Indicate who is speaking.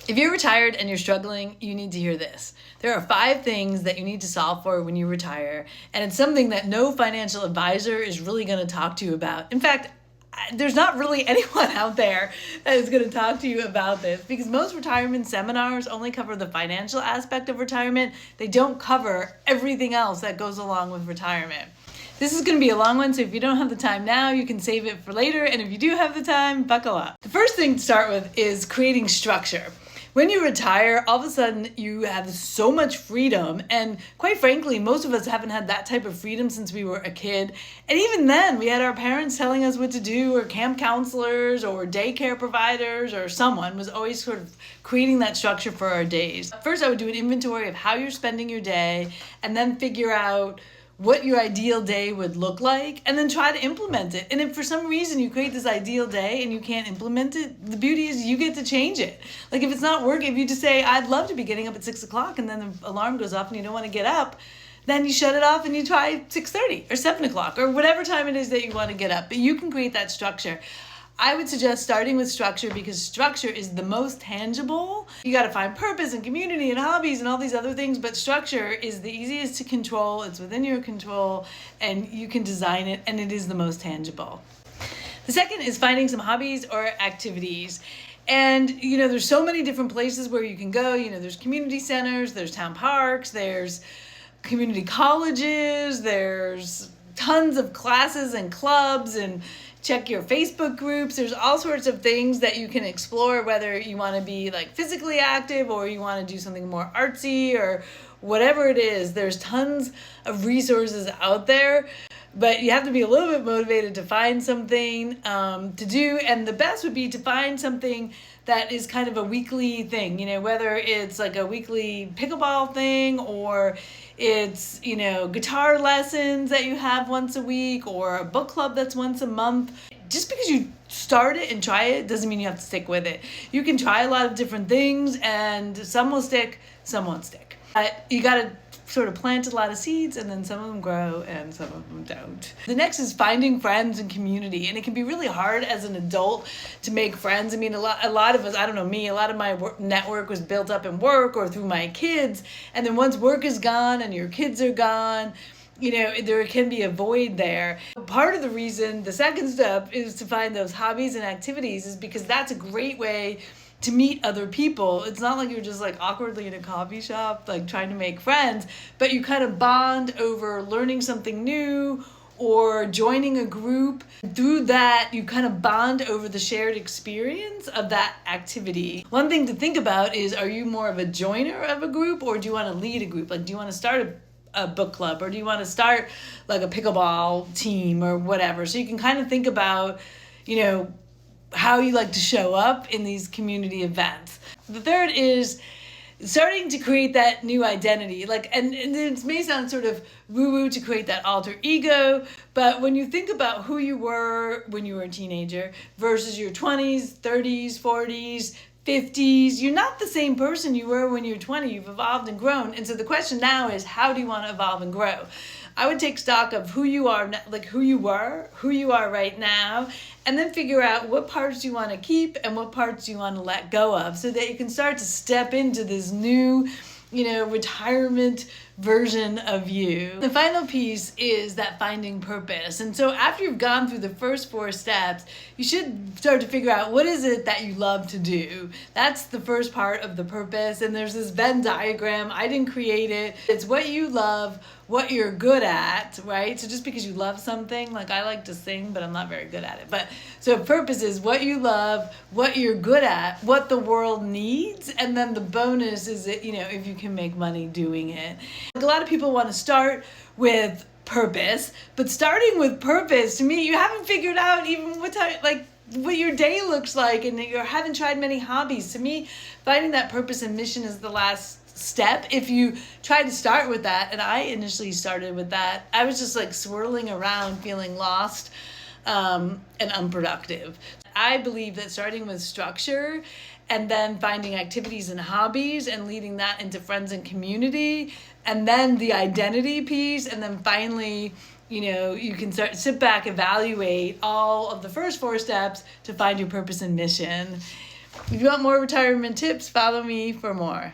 Speaker 1: If you're retired and you're struggling, you need to hear this. There are 5 things that you need to solve for when you retire, and it's something that no financial advisor is really going to talk to you about. In fact, there's not really anyone out there that is going to talk to you about this, because most retirement seminars only cover the financial aspect of retirement. They don't cover everything else that goes along with retirement. This is going to be a long one, so if you don't have the time now, you can save it for later, and if you do have the time, buckle up. The first thing to start with is creating structure. When you retire, all of a sudden you have so much freedom, and quite frankly, most of us haven't had that type of freedom since we were a kid. And even then, we had our parents telling us what to do, or camp counselors, or daycare providers, or someone was always sort of creating that structure for our days. First, I would do an inventory of how you're spending your day, and then figure out what your ideal day would look like, and then try to implement it. And if for some reason you create this ideal day and you can't implement it, the beauty is you get to change it. Like if it's not working, if you just say, I'd love to be getting up at 6 o'clock, and then the alarm goes off and you don't want to get up, then you shut it off and you try 6:30 or 7 o'clock or whatever time it is that you want to get up. But you can create that structure. I would suggest starting with structure, because structure is the most tangible. You got to find purpose and community and hobbies and all these other things, but structure is the easiest to control. It's within your control, and you can design it, and it is the most tangible. The second is finding some hobbies or activities. And, there's so many different places where you can go. There's community centers, there's town parks, there's community colleges, there's tons of classes and clubs, and check your Facebook groups. There's all sorts of things that you can explore, whether you want to be like physically active or you want to do something more artsy or whatever it is. There's tons of resources out there, but you have to be a little bit motivated to find something to do. And the best would be to find something that is kind of a weekly thing, whether it's like a weekly pickleball thing, or it's, guitar lessons that you have once a week, or a book club that's once a month. Just because you start it and try it doesn't mean you have to stick with it. You can try a lot of different things, and some will stick, some won't stick. You got to sort of plant a lot of seeds, and then some of them grow and some of them don't. The next is finding friends and community, and it can be really hard as an adult to make friends. I mean, a lot of us, I don't know, me, a lot of my network was built up in work or through my kids, and then once work is gone and your kids are gone, there can be a void there. Part of the reason, the second step, is to find those hobbies and activities, is because that's a great way to meet other people. It's not like you're just like awkwardly in a coffee shop, like trying to make friends, but you kind of bond over learning something new or joining a group. Through that, you kind of bond over the shared experience of that activity. One thing to think about is, are you more of a joiner of a group, or do you want to lead a group? Like, do you want to start a book club, or do you want to start like a pickleball team or whatever? So you can kind of think about, how you like to show up in these community events. The third is starting to create that new identity. And it may sound sort of woo-woo to create that alter ego, but when you think about who you were when you were a teenager versus your 20s, 30s, 40s, 50s, you're not the same person you were when you're 20. You've evolved and grown. And so the question now is, how do you want to evolve and grow? I would take stock of who you are, like who you were, who you are right now, and then figure out what parts you want to keep and what parts you want to let go of, so that you can start to step into this new, retirement version of you. The final piece is that finding purpose. And so after you've gone through the first 4 steps, you should start to figure out, what is it that you love to do? That's the first part of the purpose. And there's this Venn diagram. I didn't create it. It's what you love, what you're good at, right? So just because you love something, like I like to sing, but I'm not very good at it. But so purpose is what you love, what you're good at, what the world needs, and then the bonus is that, if you can make money doing it. A lot of people want to start with purpose, but starting with purpose, to me, you haven't figured out even what your day looks like, and you haven't tried many hobbies. To me, finding that purpose and mission is the last step. If you try to start with that, and I initially started with that, I was just like swirling around, feeling lost and unproductive. I believe that starting with structure and then finding activities and hobbies and leading that into friends and community, and then the identity piece, and then finally, you can sit back, evaluate all of the first 4 steps to find your purpose and mission. If you want more retirement tips, follow me for more.